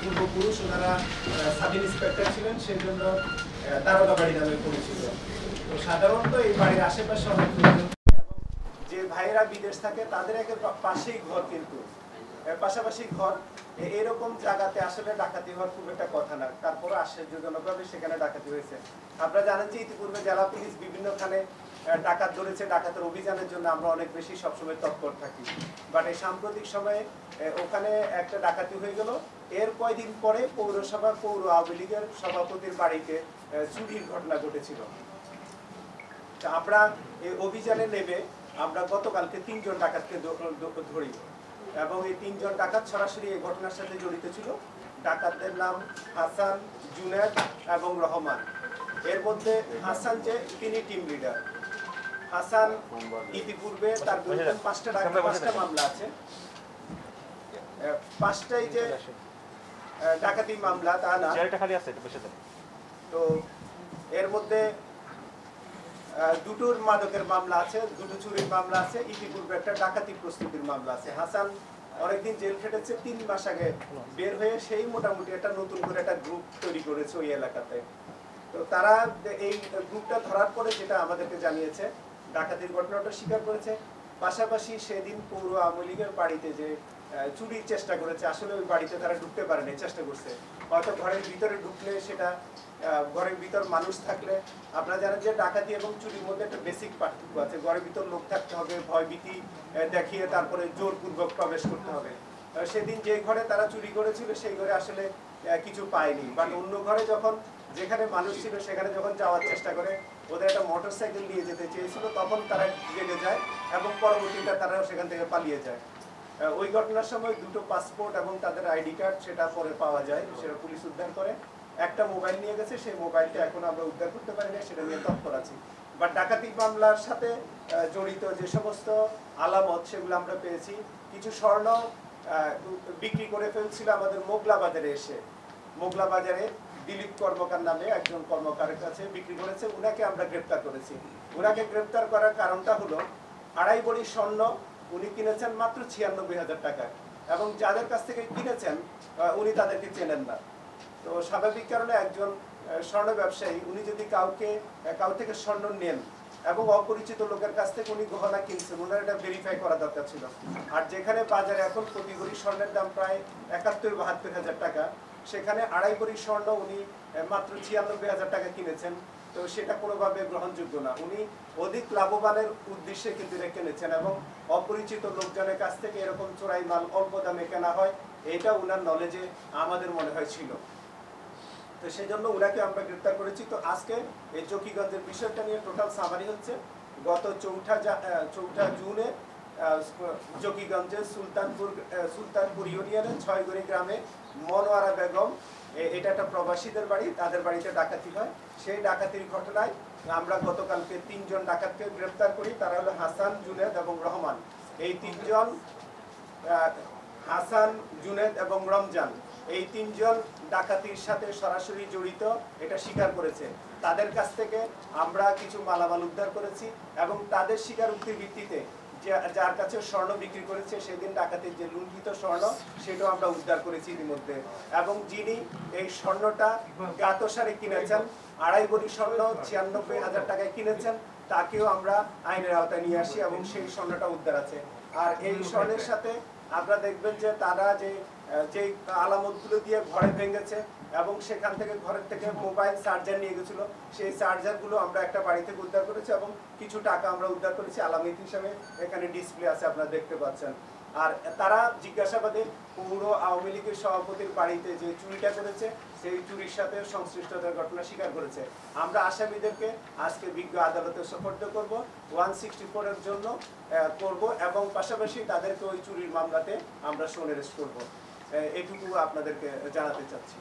পূর্বপুরুষ ওনারা sub inspector ছিলেন, সেই জন্য দারোগা বাড়ি নামে পরিচিত। তো সাধারণত এই বাড়ির আশেপাশে অনেক লোকজন এবং যে ভাইয়েরা বিদেশ থাকে তাদের একের পাশেই ঘর, কিন্তু পাশাপাশি ঘর, এরকম জায়গাতে আসলে ডাকাতি হওয়ার খুব একটা কথা না। তারপরে আশ্চর্যজনকভাবে সেখানে ডাকাতি হয়েছে। আপনারা জানেন যে ইতিপূর্বে জেলা পুলিশ বিভিন্নখানে ডাকাত ধরেছে, ডাকাতের অভিযানের জন্য আমরা অনেক বেশি সবসময় তৎপর থাকি। বাট এই সাম্প্রতিক সময়ে ওখানে একটা ডাকাতি হয়ে গেল। এর কয়েকদিন পরে পৌরসভা পৌর আওয়ামী লীগের সভাপতির বাড়িতে চুরির ঘটনা ঘটেছিল। আমরা এই অভিযানে নেমে আমরা গতকালকে 3 জন ডাকাতকে ধরি এবং এই 3 জন ডাকাত সরাসরি এই ঘটনার সাথে জড়িত ছিল। ডাকাতদের নাম হাসান, জুনেদ এবং রহমান। এর মধ্যে হাসান যে তিনি টিম লিডার। হাসান ইতিপূর্বে তার বিরুদ্ধে 5টা মামলা আছে। 5টাই যে ডাকাতি মামলা তা না। তো এর মধ্যে 2টোর মাদকের মামলা আছে, 2টো চুরির মামলা আছে, ইতিপূর্বে একটা ডাকাতি প্রস্তুতির মামলা আছে। হাসান অনেকদিন জেল খেটেছে, 3 মাস আগে বের হয়ে সেই মোটামুটি একটা নতুন করে একটা গ্রুপ তৈরি করেছে ওই এলাকাতে। তো তারা এই গ্রুপটা ধরার পরে যেটা আমাদেরকে জানিয়েছে, ডাকাতির ঘটনাটা স্বীকার করেছে। পাশাপাশি সেদিন পৌর আওয়ামী লীগের বাড়িতে যে চুরির চেষ্টা করেছে, আসলে ওই বাড়িতে তারা ঢুকতে পারেনি, চেষ্টা করছে। হয়তো ঘরের ভিতরে ঢুকলে সেটা ঘরের ভিতর মানুষ থাকলে, আপনারা জানেন যে ডাকাতি এবং চুরির মধ্যে একটা বেসিক পার্থক্য আছে। ঘরের ভিতর লোক থাকতে হবে, ভয়ভীতি দেখিয়ে তারপরে জোরপূর্বক প্রবেশ করতে হবে। সেদিন যে ঘরে তারা চুরি করেছিল সেই ঘরে আসলে কিছু পায়নি। বাট অন্য ঘরে যখন যেখানে মানুষ ছিল সেখানে যখন যাওয়ার চেষ্টা করে, ওদের একটা মোটরসাইকেল নিয়ে যেতে চেয়েছিল, তখন তারা জেগে যায় এবং পরবর্তীতে তারা সেখান থেকে পালিয়ে যায়। ওই ঘটনার সময় 2টো পাসপোর্ট এবং তাদের আইডি কার্ড সেটা পরে পাওয়া যায়, সেটা পুলিশ উদ্ধার করে। একটা মোবাইল নিয়ে গেছে, সেই মোবাইলটা এখন আমরা উদ্ধার করতে পারি না, সেটা নিয়ে তৎপর আছি। বাট ডাকাতি মামলার সাথে জড়িত যে সমস্ত আলামত সেগুলো আমরা পেয়েছি। কিছু স্বর্ণ বিক্রি করে ফেলছিল আমাদের মোগলা বাজারে এসে। মোগলা বাজারে দিলীপ কর্মকার নামে একজন কর্মকারের কাছে বিক্রি করেছে, উনাকে আমরা গ্রেপ্তার করেছি। উনাকে গ্রেপ্তার করার কারণটা হলো 2.5 ভরি স্বর্ণ উনি কিনেছেন মাত্র 96,000 টাকায়, এবং যাদের কাছ থেকে কিনেছেন উনি তাদেরকে চেনেন না। তো স্বাভাবিক কারণে একজন স্বর্ণ ব্যবসায়ী উনি যদি কাউ থেকে স্বর্ণ নেন এবং অপরিচিত লোকের কাছ থেকে উনি গহনা কিনছেন, ওনার এটা ভেরিফাই করা দরকার ছিল। আর যেখানে বাজারে এখন প্রতি ভরি স্বর্ণের দাম প্রায় 71-72,000 টাকা, সেখানে 2.5 ভরি স্বর্ণ উনি মাত্র 96,000 টাকা কিনেছেন। তো সেটা কোনোভাবে গ্রহণযোগ্য না। উনি অধিক লাভবানের উদ্দেশ্যে কিন্তু এটা কিনেছেন এবং অপরিচিত লোকজনের কাছ থেকে এরকম চোরাই মাল অল্প দামে কেনা হয়, এটা উনার নলেজে আমাদের মনে হয় ছিল। তো সেই জন্য উনাকে আমরা গ্রেপ্তার করেছি। তো আজকে এই জকিগঞ্জের বিষয়টা নিয়ে টোটাল সামারি হচ্ছে। গত 4 জুনে জকিগঞ্জের সুলতানপুর ইউনিয়নের 6গড়ি গ্রামে মনোয়ারা বেগম, এটা একটা প্রবাসীদের বাড়ি, তাদের বাড়িতে ডাকাতি হয়। সেই ডাকাতির ঘটনায় আমরা গতকালকে 3 জন ডাকাতকে গ্রেপ্তার করি। তারা হলো হাসান, জুনেদ এবং রহমান। এই 3 জন, হাসান, জুনেদ এবং রমজান, এই 3 জন ডাকাতির সাথে সরাসরি জড়িত, এটা স্বীকার করেছে। তাদের কাছ থেকে আমরা কিছু মালামাল উদ্ধার করেছি এবং তাদের স্বীকারোক্তির ভিত্তিতে যার কাছে স্বর্ণ বিক্রি করেছে সেদিন ডাকাতির যে লুণ্ঠিত স্বর্ণ সেটাও আমরা উদ্ধার করেছি ইতিমধ্যে। এবং যিনি এই স্বর্ণটা জ্ঞাতসারে কিনেছেন, 2.5 ভরি স্বর্ণ 96,000 টাকায় কিনেছেন, তাকেও আমরা আইনের আওতায় নিয়ে আসি এবং সেই স্বর্ণটা উদ্ধার আছে। আর এই স্বর্ণের সাথে আপনারা দেখবেন যে তারা যে আলামতগুলো দিয়ে ঘরে ভেঙেছে এবং সেখান থেকে ঘরের থেকে মোবাইল চার্জার নিয়ে গেছিল, সেই চার্জারগুলো আমরা একটা বাড়ি থেকে উদ্ধার করেছি এবং কিছু টাকা আমরা উদ্ধার করেছি। আলামত হিসাবে এখানে ডিসপ্লে আছে, আপনারা দেখতে পাচ্ছেন। আর তারা জিজ্ঞাসাবাদে পৌর আওয়ামী লীগের সভাপতির বাড়িতে যে চুরিটা করেছে সেই চুরির সাথে সংশ্লিষ্টতার ঘটনা স্বীকার করেছে। আমরা আসামিদেরকে আজকে বিজ্ঞ আদালতে সোপর্দ করব, 164 এর জন্য করব এবং পাশাপাশি তাদেরকে ওই চুরির মামলাতে আমরা শোন অ্যারেস্ট করব। এটুকু আপনাদেরকে জানাতে চাচ্ছি।